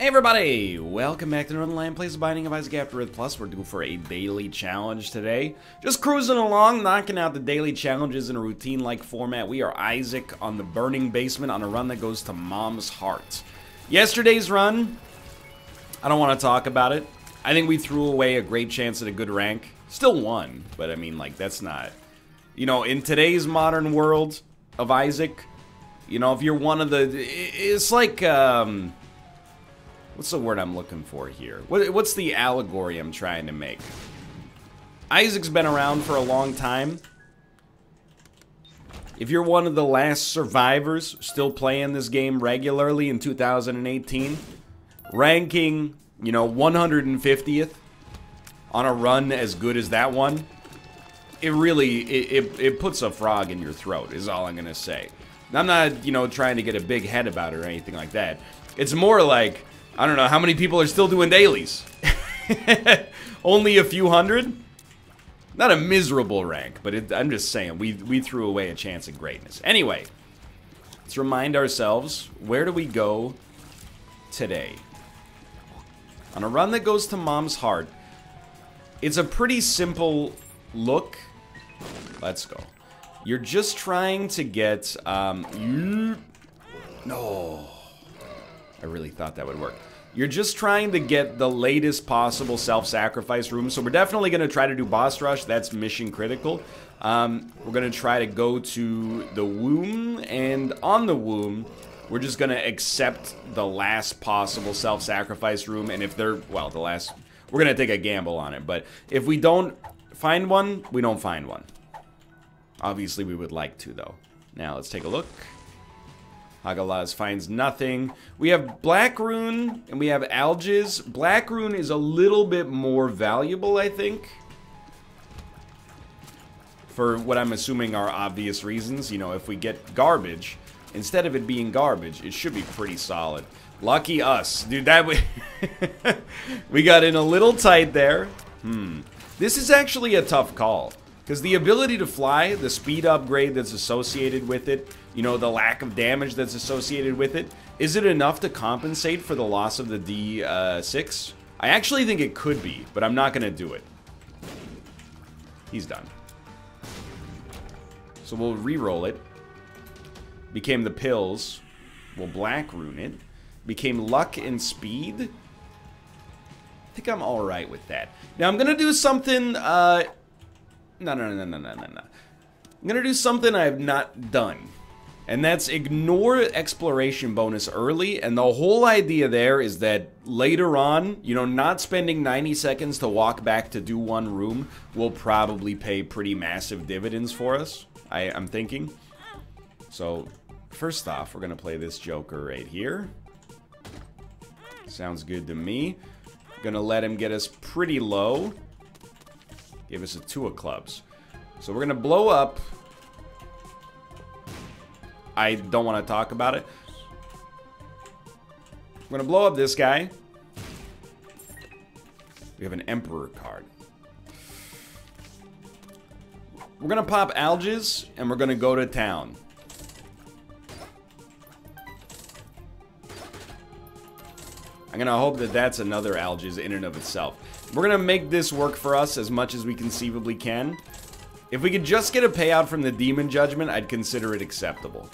Hey everybody! Welcome back to Northernlion Plays the Binding of Isaac AFTERBIRTH Plus. We're due for a daily challenge today. Just cruising along, knocking out the daily challenges in a routine-like format. We are Isaac on the burning basement on a run that goes to Mom's heart. Yesterday's run, I don't want to talk about it. I think we threw away a great chance at a good rank. Still won, but I mean, like, that's not... You know, in today's modern world of Isaac, you know, if you're one of the... It's like, what's the word I'm looking for here? What's the allegory I'm trying to make? Isaac's been around for a long time. If you're one of the last survivors still playing this game regularly in 2018, ranking, you know, 150th on a run as good as that one, it really, it puts a frog in your throat, is all I'm gonna say. I'm not, you know, trying to get a big head about it or anything like that. It's more like, I don't know, how many people are still doing dailies? Only a few hundred? Not a miserable rank, but I'm just saying, we threw away a chance at greatness. Anyway, let's remind ourselves, where do we go today? On a run that goes to Mom's heart, it's a pretty simple look. Let's go. You're just trying to get, no. I really thought that would work. You're just trying to get the latest possible self-sacrifice room. So we're definitely going to try to do boss rush. That's mission critical. We're going to try to go to the womb. And on the womb, we're just going to accept the last possible self-sacrifice room. And if they're, well, the last... We're going to take a gamble on it. But if we don't find one, we don't find one. Obviously, we would like to, though. Now, let's take a look. Hagalaz finds nothing. We have Black Rune and we have Algiz. Black Rune is a little bit more valuable, I think. For what I'm assuming are obvious reasons. You know, if we get garbage, instead of it being garbage, it should be pretty solid. Lucky us. Dude, that we got in a little tight there. This is actually a tough call. Because the ability to fly, the speed upgrade that's associated with it, you know, the lack of damage that's associated with it, is it enough to compensate for the loss of the D6? I actually think it could be, but I'm not going to do it. He's done. So we'll re-roll it. Became the pills. We'll Black Rune it. Became luck and speed. I think I'm alright with that. Now I'm going to do something... No. I'm gonna do something I have not done. And that's ignore exploration bonus early. And the whole idea there is that later on, you know, not spending 90 seconds to walk back to do one room will probably pay pretty massive dividends for us, I'm thinking. So, first off, we're gonna play this Joker right here. Sounds good to me. Gonna let him get us pretty low. Give us a 2 of clubs. So we're going to blow up. I don't want to talk about it. We're going to blow up this guy. We have an Emperor card. We're going to pop Algiz, and we're going to go to town. I'm going to hope that that's another Algiz in and of itself. We're going to make this work for us as much as we conceivably can. If we could just get a payout from the Demon Judgment, I'd consider it acceptable.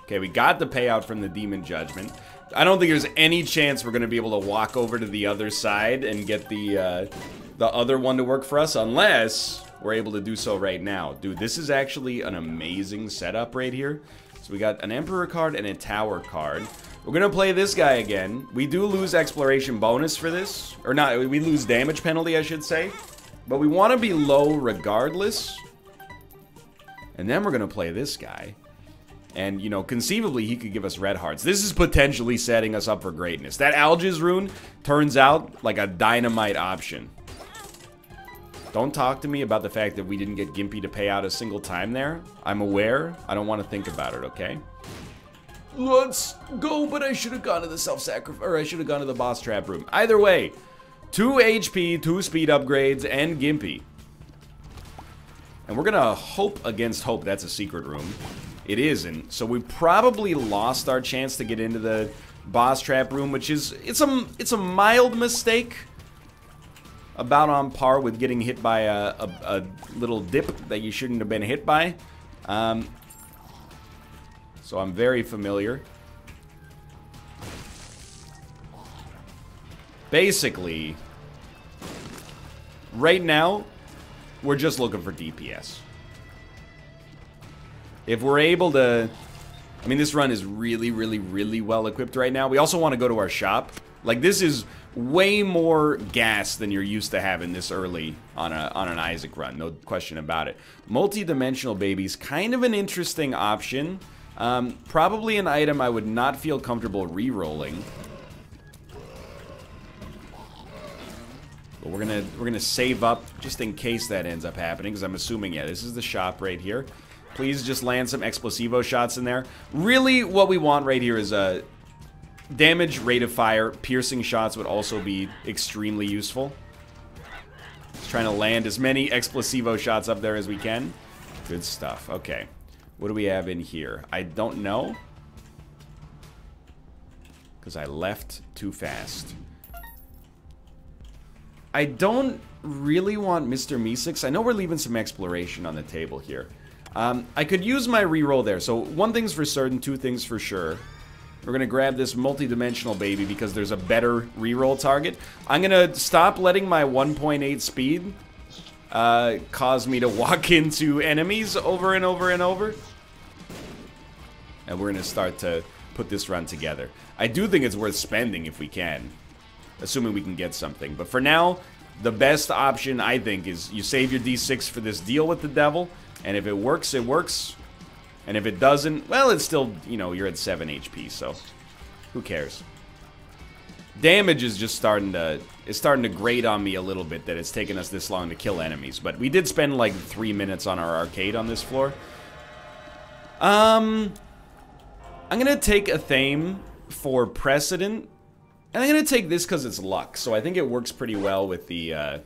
Okay, we got the payout from the Demon Judgment. I don't think there's any chance we're going to be able to walk over to the other side and get the other one to work for us, unless we're able to do so right now. Dude, this is actually an amazing setup right here. So we got an Emperor card and a Tower card. We're going to play this guy again. We do lose exploration bonus for this. Or not, we lose damage penalty, I should say. But we want to be low regardless. And then we're going to play this guy. And, you know, conceivably, he could give us red hearts. This is potentially setting us up for greatness. That Algiz rune turns out like a dynamite option. Don't talk to me about the fact that we didn't get Gimpy to pay out a single time there. I'm aware. I don't want to think about it, okay? Let's go, but I should have gone to the self-sacrifice, or I should have gone to the boss trap room. Either way, 2 HP, 2 speed upgrades, and Gimpy. And we're gonna hope against hope that's a secret room. It isn't, so we probably lost our chance to get into the boss trap room, which is, it's a mild mistake. About on par with getting hit by a little dip that you shouldn't have been hit by. So I'm very familiar. Basically, right now, we're just looking for DPS. If we're able to... I mean, this run is really, really, really well equipped right now. We also want to go to our shop. Like, this is way more gas than you're used to having this early on an Isaac run. No question about it. Multi-dimensional babies, kind of an interesting option. Probably an item I would not feel comfortable re-rolling. But we're gonna save up just in case that ends up happening, because I'm assuming, yeah, this is the shop right here. Please just land some Explosivo shots in there. Really, what we want right here is a damage, rate of fire. Piercing shots would also be extremely useful. Just trying to land as many Explosivo shots up there as we can. Good stuff. Okay. What do we have in here? I don't know. Because I left too fast. I don't really want Mr. Meeseeks. I know we're leaving some exploration on the table here. I could use my reroll there. So one thing's for certain, two things for sure. We're going to grab this multi-dimensional baby because there's a better reroll target. I'm going to stop letting my 1.8 speed cause me to walk into enemies over and over and over. And we're going to start to put this run together. I do think it's worth spending if we can. Assuming we can get something. But for now, the best option, I think, is you save your D6 for this deal with the devil. And if it works, it works. And if it doesn't, well, it's still, you know, you're at 7 HP, so who cares? Damage is just starting to grate on me a little bit that it's taken us this long to kill enemies. But we did spend like 3 minutes on our arcade on this floor. I'm gonna take a Thame for precedent. And I'm gonna take this because it's luck, so I think it works pretty well with the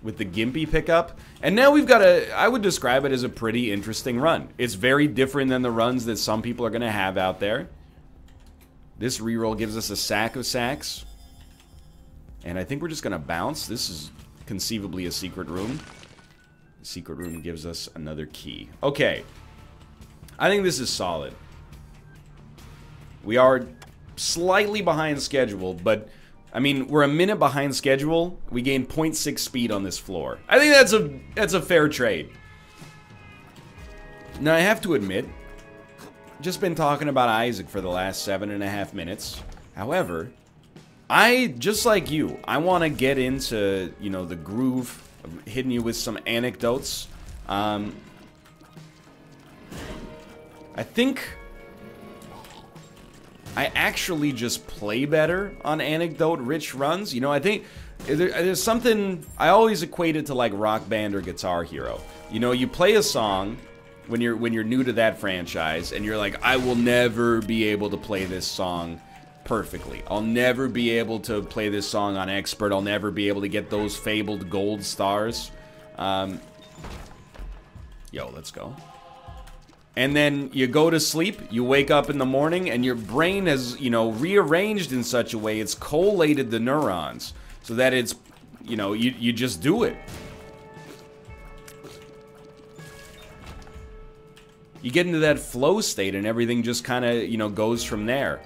Gimpy pickup. And now we've got I would describe it as a pretty interesting run. It's very different than the runs that some people are gonna have out there. This reroll gives us a sack of sacks. And I think we're just gonna bounce. This is conceivably a secret room. The secret room gives us another key. Okay. I think this is solid. We are slightly behind schedule, but I mean, we're a minute behind schedule. We gain 0.6 speed on this floor. I think that's a fair trade. Now I have to admit, just been talking about Isaac for the last 7.5 minutes. However, just like you, I want to get into, you know, the groove of hitting you with some anecdotes. I think I actually just play better on anecdote-rich runs. You know, I think there's something... I always equate it to, like, Rock Band or Guitar Hero. You know, you play a song when you're new to that franchise, and you're like, I will never be able to play this song perfectly. I'll never be able to play this song on Expert. I'll never be able to get those fabled gold stars. Yo, let's go. And then you go to sleep, you wake up in the morning, and your brain has, you know, rearranged in such a way, it's collated the neurons, so that it's, you know, you just do it. You get into that flow state, and everything just kind of, you know, goes from there.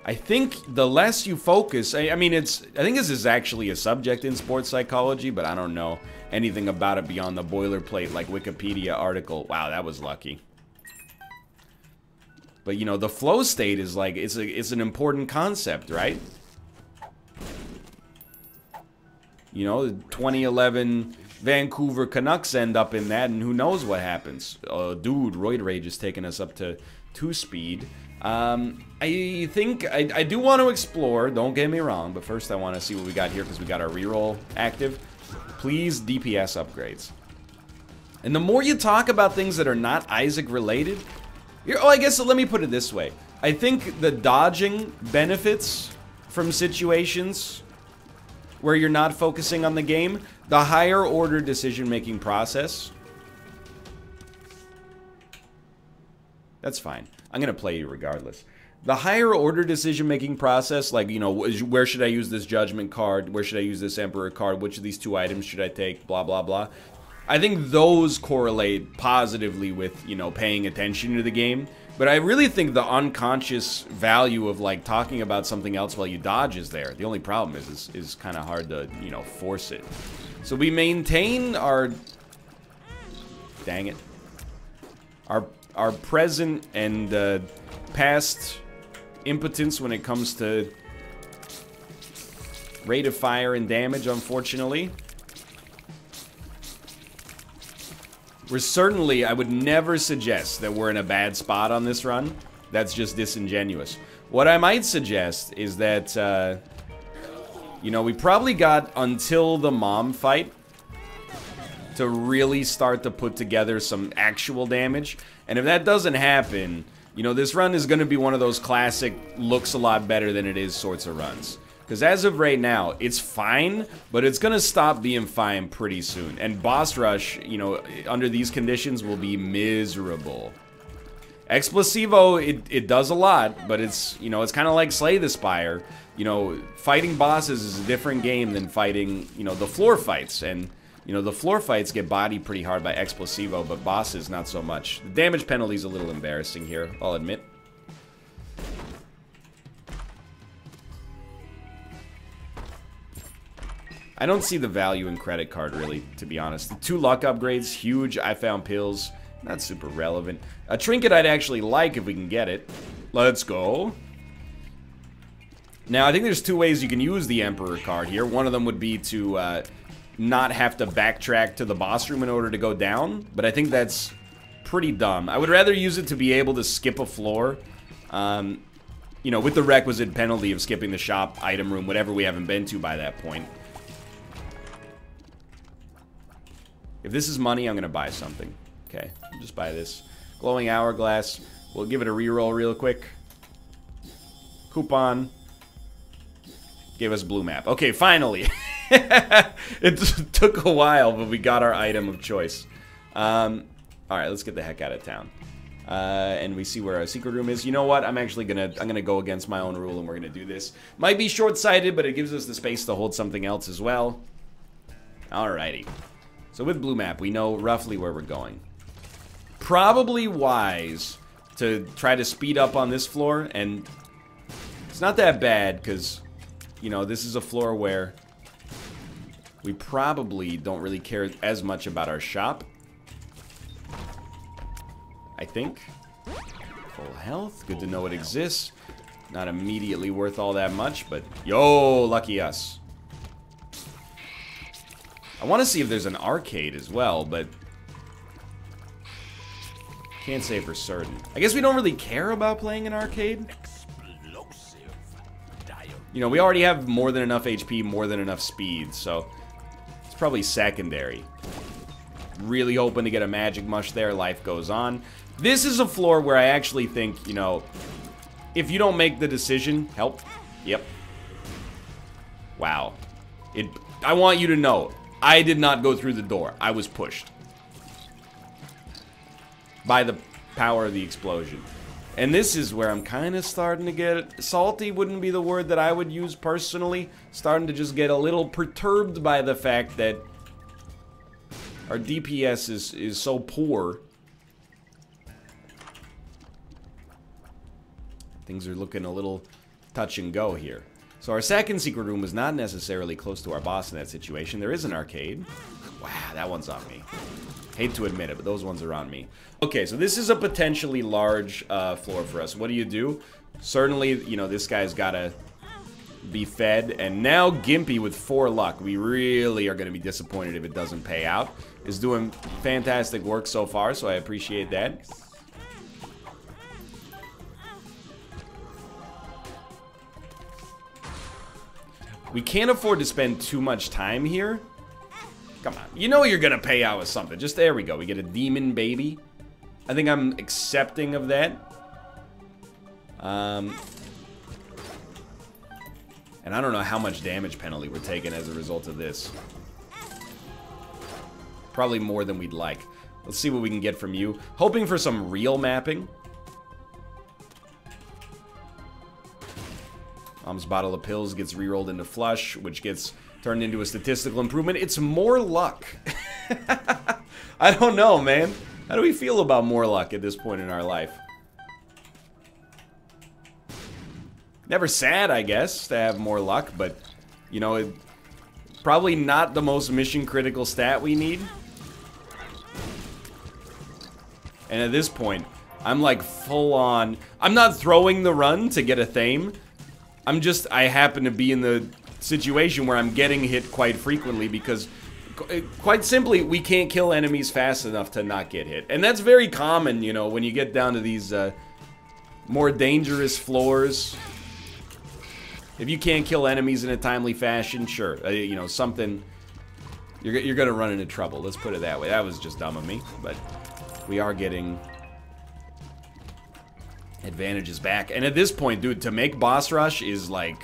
I think the less you focus, I mean, I think this is actually a subject in sports psychology, but I don't know anything about it beyond the boilerplate, like, Wikipedia article. Wow, that was lucky. But, you know, the flow state is, like, it's an important concept, right? You know, the 2011 Vancouver Canucks end up in that, and who knows what happens. Dude, Roid Rage is taking us up to 2 speed. I think I do want to explore, don't get me wrong, but first I want to see what we got here because we got our reroll active. Please, DPS upgrades. And the more you talk about things that are not Isaac related, I guess let me put it this way. I think the dodging benefits from situations where you're not focusing on the game, the higher order decision-making process. That's fine. I'm gonna play you regardless. The higher order decision-making process, like, you know, where should I use this judgment card? Where should I use this emperor card? Which of these 2 items should I take? Blah, blah, blah. I think those correlate positively with, you know, paying attention to the game. But I really think the unconscious value of, like, talking about something else while you dodge is there. The only problem is kind of hard to, you know, force it. So we maintain our... Dang it. Our present and past impotence when it comes to rate of fire and damage, unfortunately. We're certainly, I would never suggest that we're in a bad spot on this run. That's just disingenuous. What I might suggest is that, you know, we probably got until the mom fight to really start to put together some actual damage. And if that doesn't happen, you know, this run is going to be one of those classic looks a lot better than it is sorts of runs. Because as of right now, it's fine, but it's going to stop being fine pretty soon. And boss rush, you know, under these conditions will be miserable. Explosivo, it does a lot, but it's, you know, it's kind of like Slay the Spire. You know, fighting bosses is a different game than fighting, you know, the floor fights. And, you know, the floor fights get bodied pretty hard by Explosivo, but bosses not so much. The damage penalty is a little embarrassing here, I'll admit. I don't see the value in credit card, really, to be honest. The 2 luck upgrades, huge. I found pills, not super relevant. A trinket I'd actually like if we can get it. Let's go. Now, I think there's 2 ways you can use the Emperor card here. One of them would be to not have to backtrack to the boss room in order to go down, but I think that's pretty dumb. I would rather use it to be able to skip a floor, you know, with the requisite penalty of skipping the shop, item room, whatever we haven't been to by that point. If this is money, I'm going to buy something. Okay, I'll just buy this. Glowing Hourglass. We'll give it a reroll real quick. Coupon. Gave us blue map. Okay, finally. It took a while, but we got our item of choice. Alright, let's get the heck out of town. And we see where our secret room is. You know what? I'm actually gonna go against my own rule and we're gonna do this. Might be short-sighted, but it gives us the space to hold something else as well. Alrighty. So with blue map, we know roughly where we're going. Probably wise to try to speed up on this floor, and it's not that bad because, you know, this is a floor where we probably don't really care as much about our shop. I think. Full health. Good to know it exists. Not immediately worth all that much, but yo, lucky us. I want to see if there's an arcade as well, but can't say for certain. I guess we don't really care about playing an arcade. You know, we already have more than enough HP, more than enough speed, so it's probably secondary. Really hoping to get a magic mush there. Life goes on. This is a floor where I actually think, you know, if you don't make the decision, help. Yep. Wow. I want you to know, I did not go through the door. I was pushed. By the power of the explosion. And this is where I'm kind of starting to get salty, wouldn't be the word that I would use personally. Starting to just get a little perturbed by the fact that our DPS is so poor. Things are looking a little touch and go here. So our second secret room is not necessarily close to our boss in that situation. There is an arcade. Wow, that one's on me. Hate to admit it, but those ones are on me. Okay, so this is a potentially large floor for us. What do? Certainly, you know, this guy's gotta be fed. And now Gimpy with 4 luck. We really are gonna be disappointed if it doesn't pay out. Is doing fantastic work so far, so I appreciate that. We can't afford to spend too much time here. Come on. You know you're going to pay out with something. Just there we go. We get a demon baby. I think I'm accepting of that. And I don't know how much damage penalty we're taking as a result of this. Probably more than we'd like. Let's see what we can get from you. Hoping for some real mapping. Mom's bottle of pills gets rerolled into flush, which gets turned into a statistical improvement. It's more luck. I don't know, man. How do we feel about more luck at this point in our life? Never sad, I guess, to have more luck, but, you know, probably not the most mission-critical stat we need. And at this point, I'm like full on. I'm not throwing the run to get a Thame. I happen to be in the situation where I'm getting hit quite frequently because, quite simply, we can't kill enemies fast enough to not get hit. And that's very common, you know, when you get down to these more dangerous floors. If you can't kill enemies in a timely fashion, sure, you know, something, you're gonna run into trouble. Let's put it that way. That was just dumb of me, but we are getting advantages back. And at this point, dude, to make boss rush is like,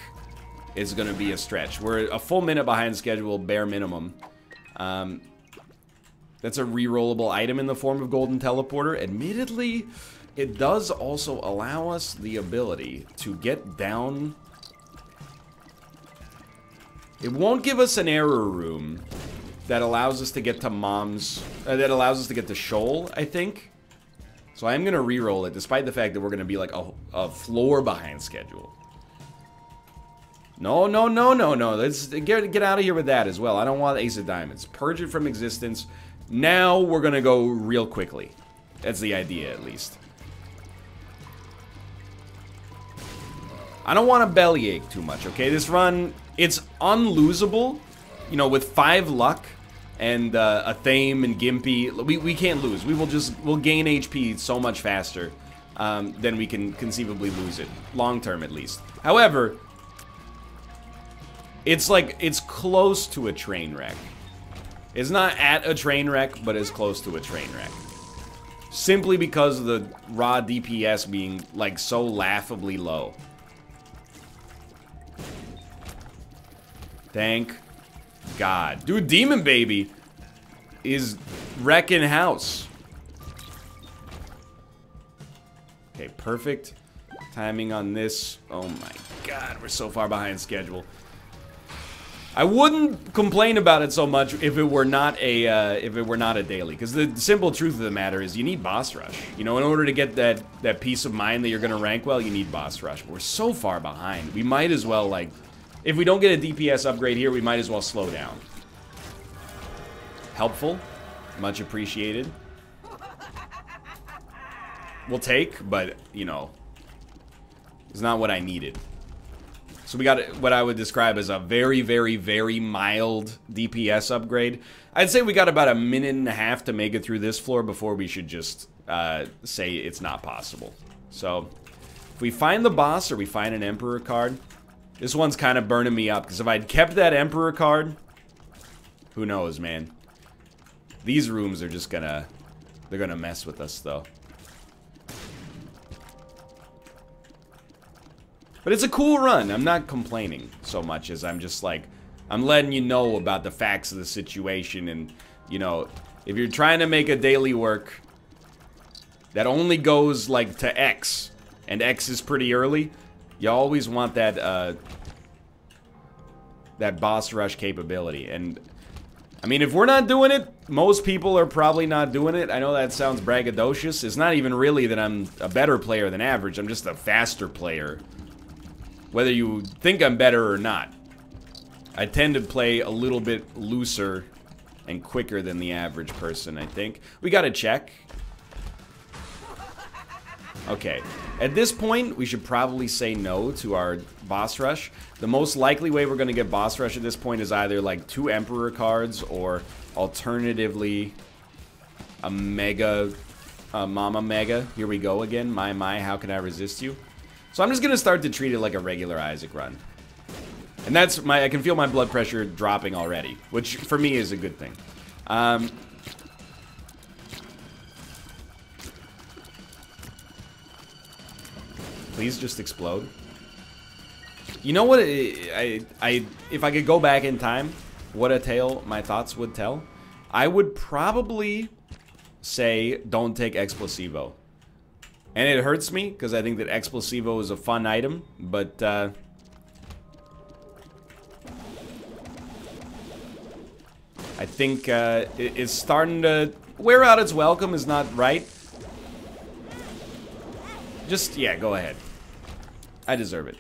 it's gonna be a stretch. We're a full minute behind schedule, bare minimum. That's a rerollable item in the form of Golden Teleporter. Admittedly, it does also allow us the ability to get down. It won't give us an error room that allows us to get to Mom's, that allows us to get to Shoal, I think. So I am going to reroll it, despite the fact that we're going to be like a floor behind schedule. No, no, no, no, no. Let's get out of here with that as well. I don't want Ace of Diamonds. Purge it from existence. Now we're going to go real quickly. That's the idea, at least. I don't want to bellyache too much, okay? This run, it's unlosable. You know, with 5 luck and a Thame and Gimpy, we can't lose. We'll gain HP so much faster than we can conceivably lose it. Long term, at least. However, it's like, it's close to a train wreck. It's not at a train wreck, but it's close to a train wreck. Simply because of the raw DPS being, like, so laughably low. Thank God. Dude, Demon Baby is wrecking house. Okay, perfect timing on this. Oh my God, we're so far behind schedule. I wouldn't complain about it so much if it were not a daily, because the simple truth of the matter is you need boss rush. You know, in order to get that peace of mind that you're gonna rank well, you need boss rush. But we're so far behind. We might as well, like, if we don't get a DPS upgrade here, we might as well slow down. Helpful, much appreciated. We'll take, but you know, it's not what I needed. So we got what I would describe as a very, very, very mild DPS upgrade. I'd say we got about a minute and a half to make it through this floor before we should just say it's not possible. So if we find the boss or we find an Emperor card, this one's kind of burning me up, because if I'd kept that Emperor card, who knows, man. These rooms are just they're gonna mess with us, though. But it's a cool run. I'm not complaining so much as I'm just like, I'm letting you know about the facts of the situation. And, you know, if you're trying to make a daily work that only goes, like, to X, and X is pretty early, you always want that, that boss rush capability. And, I mean, if we're not doing it, most people are probably not doing it. I know that sounds braggadocious. It's not even really that I'm a better player than average. I'm just a faster player. Whether you think I'm better or not. I tend to play a little bit looser and quicker than the average person, I think. We gotta check. Okay. At this point, we should probably say no to our boss rush. The most likely way we're gonna get boss rush at this point is either like 2 Emperor cards or alternatively a Mega, Mama Mega. Here we go again. My, how can I resist you? So I'm just gonna start to treat it like a regular Isaac run. And that's I can feel my blood pressure dropping already, which for me is a good thing. Please just explode. You know what, if I could go back in time, what a tale my thoughts would tell, I would probably say don't take Explosivo. And it hurts me, because I think that Explosivo is a fun item, but I think it's starting to wear out its welcome is not right. Just, yeah, go ahead. I deserve it.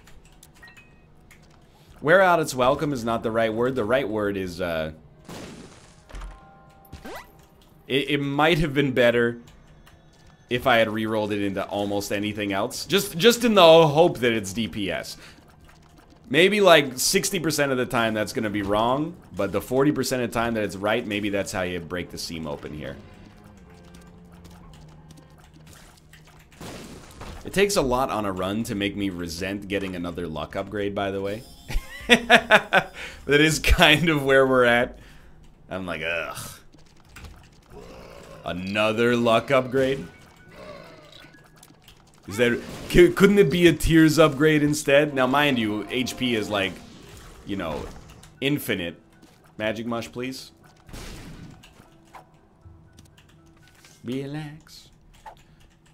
Wear out its welcome is not the right word. The right word is, it might have been better if I had re-rolled it into almost anything else. Just in the hope that it's DPS. Maybe like 60% of the time that's going to be wrong, but the 40% of the time that it's right, maybe that's how you break the seam open here. It takes a lot on a run to make me resent getting another luck upgrade, by the way. That is kind of where we're at. I'm like, ugh. Another luck upgrade? Is there, couldn't it be a tears upgrade instead? Now, mind you, HP is like, you know, infinite. Magic mush, please. Relax.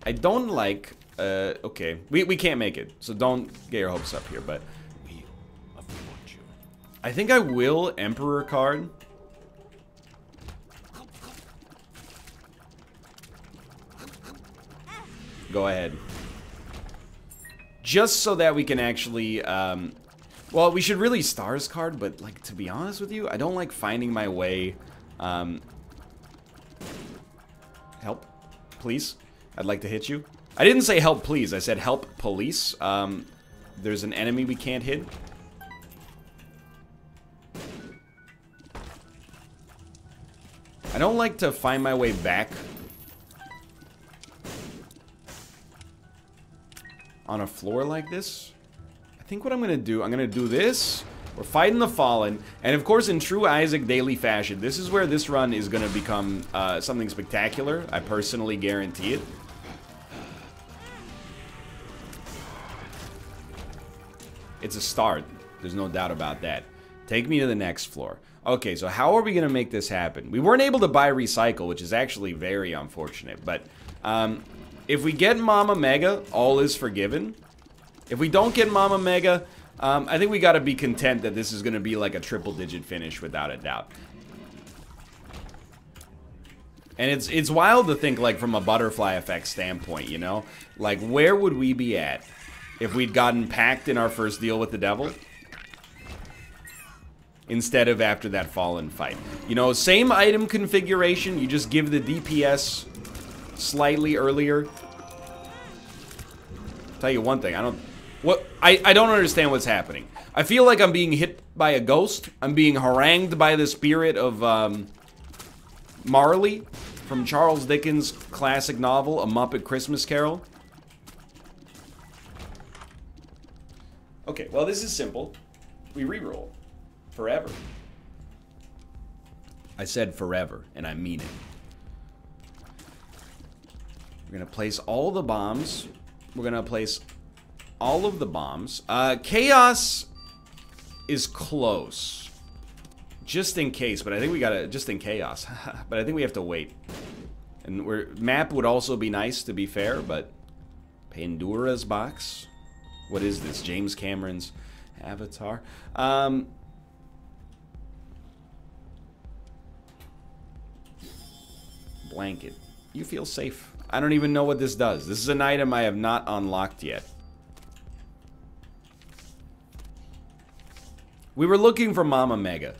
I don't like, okay, we can't make it, so don't get your hopes up here, but I think I will Emperor card. Go ahead. Just so that we can actually, well, we should really Stars card, but, like, to be honest with you, I don't like finding my way, help, please. I'd like to hit you. I didn't say help, please. I said help, police. There's an enemy we can't hit. I don't like to find my way back on a floor like this. I think what I'm gonna do this. We're fighting the Fallen, and of course in true Isaac Daily fashion, this is where this run is gonna become something spectacular. I personally guarantee it. It's a start. There's no doubt about that. Take me to the next floor. Okay, so how are we gonna make this happen? We weren't able to buy Recycle, which is actually very unfortunate, but if we get Mama Mega, all is forgiven. If we don't get Mama Mega, I think we gotta be content that this is gonna be like a triple-digit finish without a doubt. And it's wild to think, like, from a butterfly effect standpoint, you know? Like, where would we be at if we'd gotten packed in our first deal with the devil? Instead of after that Fallen fight. You know, same item configuration, you just give the DPS slightly earlier. Tell you one thing, I don't understand what's happening. I feel like I'm being hit by a ghost. I'm being harangued by the spirit of Marley from Charles Dickens' classic novel, A Muppet Christmas Carol. Okay, well, this is simple. We reroll. Forever. I said forever, and I mean it. We're gonna place all the bombs. We're gonna place all of the bombs. Chaos is close. Just in case, but I think we gotta, just in chaos. But I think we have to wait. And map would also be nice, to be fair, but Pandura's box? What is this? James Cameron's Avatar? Blanket. You feel safe. I don't even know what this does. This is an item I have not unlocked yet. We were looking for Mama Mega.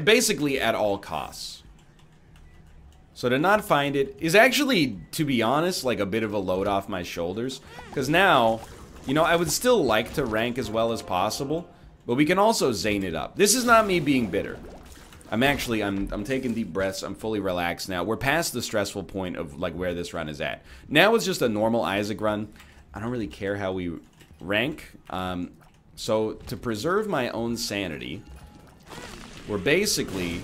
Basically at all costs. So to not find it is actually, to be honest, like a bit of a load off my shoulders. Because now, you know, I would still like to rank as well as possible. But we can also Zane it up. This is not me being bitter. I'm taking deep breaths. I'm fully relaxed now. We're past the stressful point of, like, where this run is at. Now it's just a normal Isaac run. I don't really care how we rank. So to preserve my own sanity, we're basically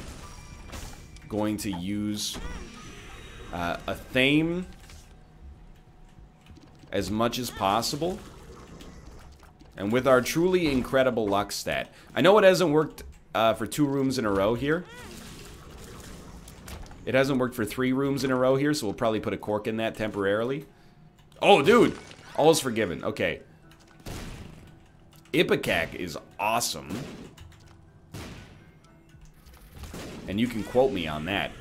going to use a Thame as much as possible. And with our truly incredible luck stat. I know it hasn't worked for 2 rooms in a row here. It hasn't worked for 3 rooms in a row here, so we'll probably put a cork in that temporarily. Oh, dude! All is forgiven. Okay. Ipecac is awesome. And you can quote me on that.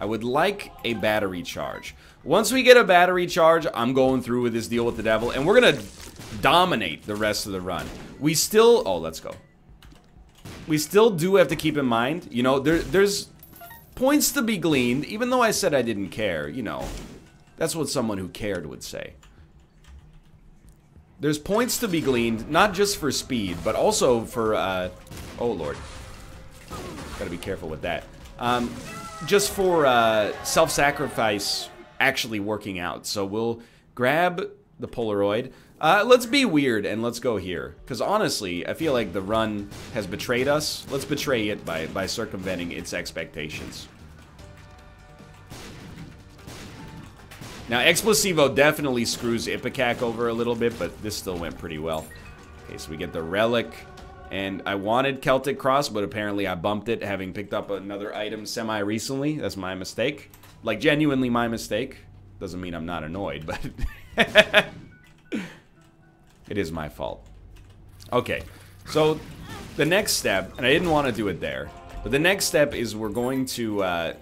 I would like a battery charge. Once we get a battery charge, I'm going through with this deal with the devil. And we're going to dominate the rest of the run. We still... Oh, let's go. We still do have to keep in mind, you know, there's points to be gleaned. Even though I said I didn't care, you know. That's what someone who cared would say. There's points to be gleaned, not just for speed, but also for, oh lord. Gotta be careful with that. Just for, self-sacrifice actually working out. So we'll grab the Polaroid. Let's be weird and let's go here. Because honestly, I feel like the run has betrayed us. Let's betray it by circumventing its expectations. Now, Explosivo definitely screws Ipecac over a little bit, but this still went pretty well. Okay, so we get the Relic, and I wanted Celtic Cross, but apparently I bumped it, having picked up another item semi-recently. That's my mistake. Like, genuinely my mistake. Doesn't mean I'm not annoyed, but... it is my fault. Okay, so the next step, and I didn't want to do it there, but the next step is we're going to...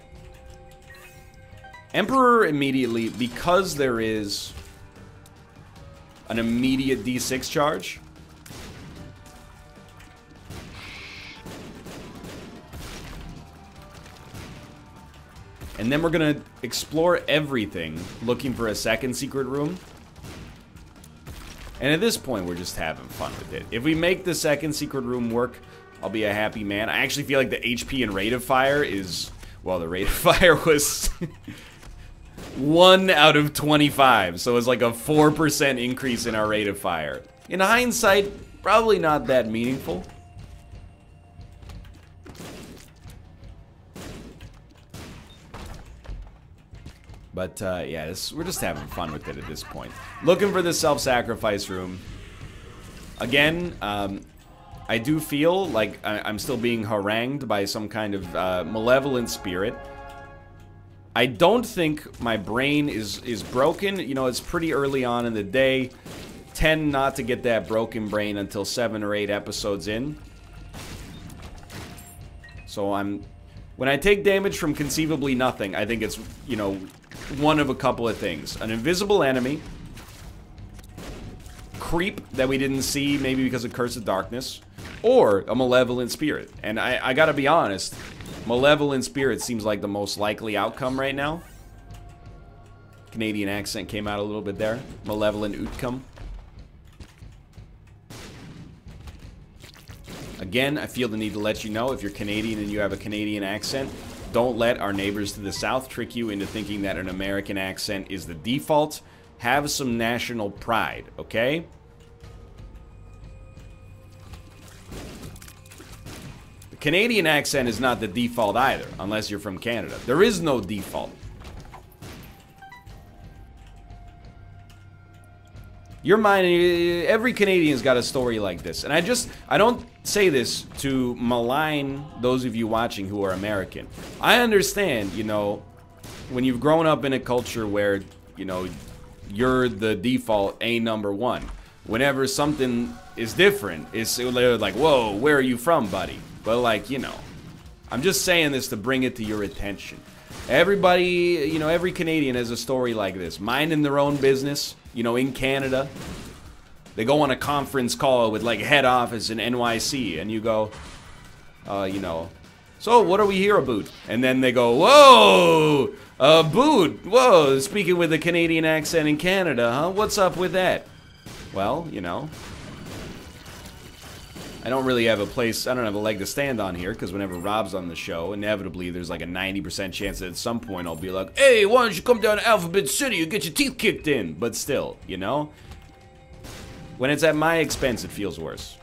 Emperor immediately, because there is an immediate D6 charge. And then we're going to explore everything, looking for a second secret room. And at this point, we're just having fun with it. If we make the second secret room work, I'll be a happy man. I actually feel like the HP and rate of fire is... Well, the rate of fire was... 1 out of 25, so it's like a 4% increase in our rate of fire. In hindsight, probably not that meaningful. But, yeah, we're just having fun with it at this point. Looking for the self-sacrifice room. Again, I do feel like I'm still being harangued by some kind of malevolent spirit. I don't think my brain is broken. You know, it's pretty early on in the day. Tend not to get that broken brain until 7 or 8 episodes in. So when I take damage from conceivably nothing, I think it's, you know, one of a couple of things. An invisible enemy. Creep that we didn't see, maybe because of Curse of Darkness. Or a malevolent spirit. And I gotta be honest... Malevolent spirit seems like the most likely outcome right now. Canadian accent came out a little bit there. Malevolent outcome. Again, I feel the need to let you know, if you're Canadian and you have a Canadian accent, don't let our neighbors to the south trick you into thinking that an American accent is the default. Have some national pride, okay? Canadian accent is not the default either, unless you're from Canada. There is no default. Your mind, every Canadian's got a story like this. And I don't say this to malign those of you watching who are American. I understand, you know, when you've grown up in a culture where, you know, you're the default A#1. Whenever something is different, it's like, whoa, where are you from, buddy? But, like, you know, I'm just saying this to bring it to your attention. Everybody, you know, every Canadian has a story like this. Minding their own business, you know, in Canada. They go on a conference call with, like, head office in NYC, and you go, you know, so what are we here about? And then they go, whoa, boot, whoa, speaking with a Canadian accent in Canada, huh? What's up with that? Well, you know. I don't really have a place, I don't have a leg to stand on here, because whenever Rob's on the show, inevitably there's like a 90% chance that at some point I'll be like, hey, why don't you come down to Alphabet City and get your teeth kicked in? But still, you know? When it's at my expense, it feels worse.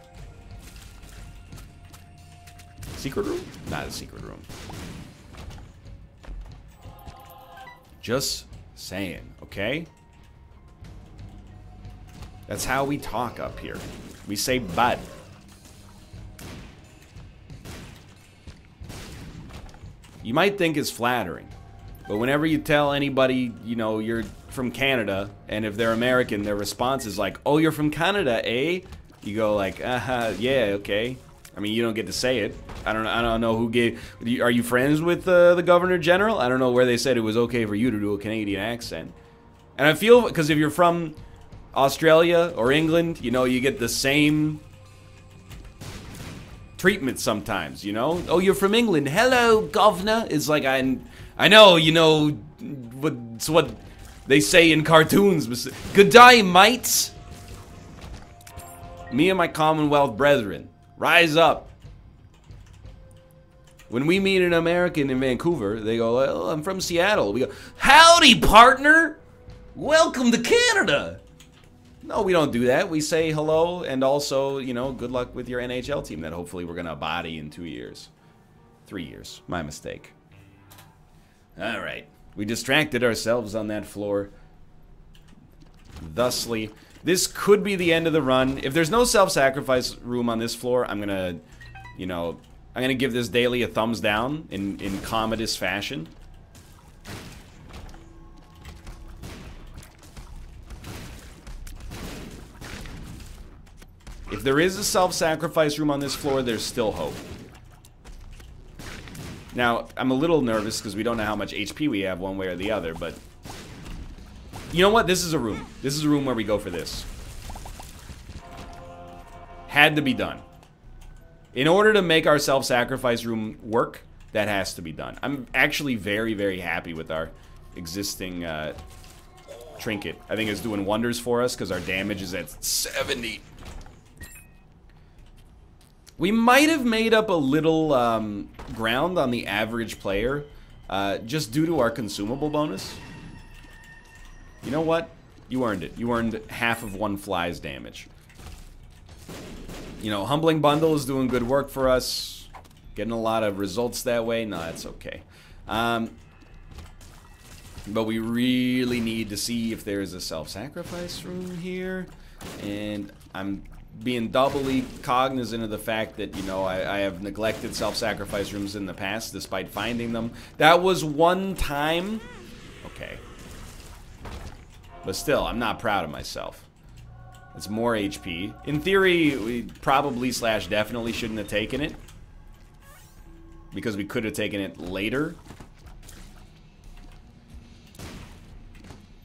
Secret room? Not a secret room. Just saying, okay? That's how we talk up here. We say bud. You might think it's flattering, but whenever you tell anybody, you know, you're from Canada, and if they're American, their response is like, oh, you're from Canada, eh? You go like, yeah, okay. I mean, you don't get to say it. I don't know who gave... Are you friends with the Governor General? I don't know where they said it was okay for you to do a Canadian accent. And I feel... Because if you're from Australia or England, you know, you get the same treatment sometimes, you know? Oh, you're from England. Hello, Governor. It's like, I know, you know, it's what they say in cartoons. Good day, mates. Me and my Commonwealth brethren. Rise up. When we meet an American in Vancouver, they go, oh, I'm from Seattle. We go, howdy, partner. Welcome to Canada. No, we don't do that. We say hello and also, you know, good luck with your NHL team that hopefully we're going to body in 2 years. 3 years. My mistake. All right. We distracted ourselves on that floor. Thusly, this could be the end of the run. If there's no self-sacrifice room on this floor, I'm going to, you know, I'm going to give this daily a thumbs down in Commodus fashion. If there is a self-sacrifice room on this floor, there's still hope. Now, I'm a little nervous because we don't know how much HP we have one way or the other, but... You know what? This is a room. This is a room where we go for this. Had to be done. In order to make our self-sacrifice room work, that has to be done. I'm actually very, very happy with our existing trinket. I think it's doing wonders for us because our damage is at 70. We might have made up a little ground on the average player just due to our consumable bonus. You know what? You earned it. You earned half of one fly's damage. You know, Humbling Bundle is doing good work for us. Getting a lot of results that way. No, that's okay. But we really need to see if there's a self-sacrifice room here. And I'm being doubly cognizant of the fact that, you know, I have neglected self-sacrifice rooms in the past despite finding them. That was one time. Okay. But still, I'm not proud of myself. It's more HP. In theory, we probably / definitely shouldn't have taken it. Because we could have taken it later.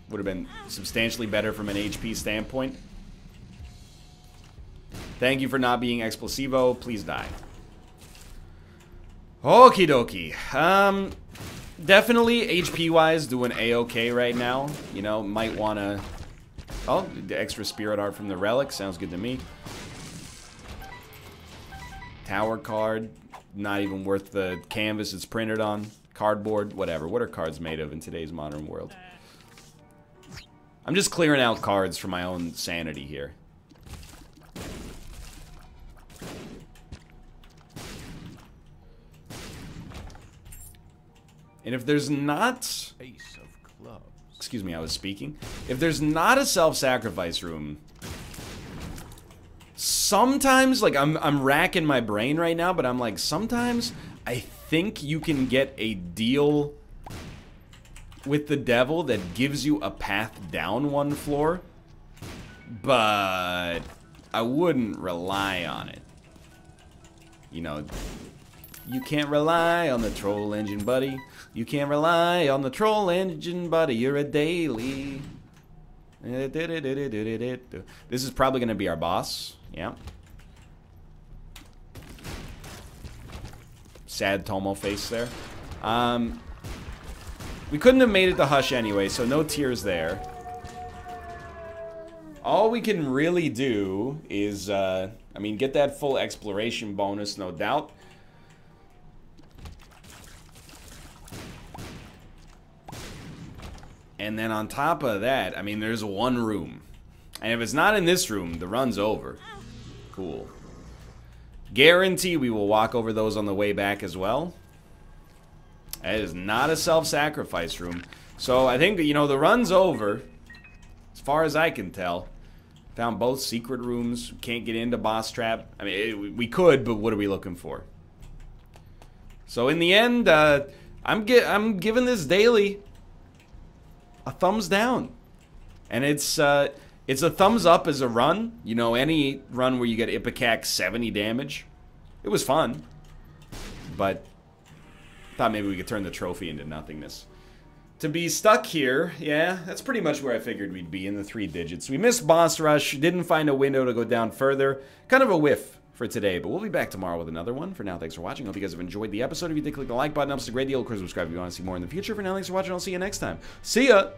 Would have been substantially better from an HP standpoint. Thank you for not being Explosivo. Please die. Okie dokie. Definitely HP-wise doing A-okay right now. You know, might want to... Oh, the extra spirit art from the relic. Sounds good to me. Tower card. Not even worth the canvas it's printed on. Cardboard. Whatever. What are cards made of in today's modern world? I'm just clearing out cards for my own sanity here. And if there's not... Ace of clubs. Excuse me, I was speaking. If there's not a self-sacrifice room... Sometimes, like, I'm racking my brain right now, but I'm like, sometimes I think you can get a deal with the devil that gives you a path down one floor. But I wouldn't rely on it. You know, you can't rely on the troll engine, buddy. You can't rely on the troll engine, buddy. You're a daily. This is probably going to be our boss. Yeah. Sad Tomo face there. We couldn't have made it to Hush anyway, so no tears there. All we can really do is, I mean, get that full exploration bonus, no doubt. And then on top of that, I mean, there's one room. And if it's not in this room, the run's over. Cool. Guarantee we will walk over those on the way back as well. That is not a self-sacrifice room. So I think, you know, the run's over. As far as I can tell. Found both secret rooms. Can't get into Boss Trap. I mean, we could, but what are we looking for? So in the end, I'm giving this daily a thumbs down. And it's a thumbs up as a run. You know, any run where you get Ipecac 70 damage. It was fun. But thought maybe we could turn the trophy into nothingness. To be stuck here, yeah, that's pretty much where I figured we'd be, in the 3 digits. We missed boss rush, didn't find a window to go down further. Kind of a whiff for today, but we'll be back tomorrow with another one. For now, thanks for watching. Hope you guys have enjoyed the episode. If you did, click the like button. Helps a great deal. Of course, subscribe if you want to see more in the future. For now, thanks for watching. I'll see you next time. See ya!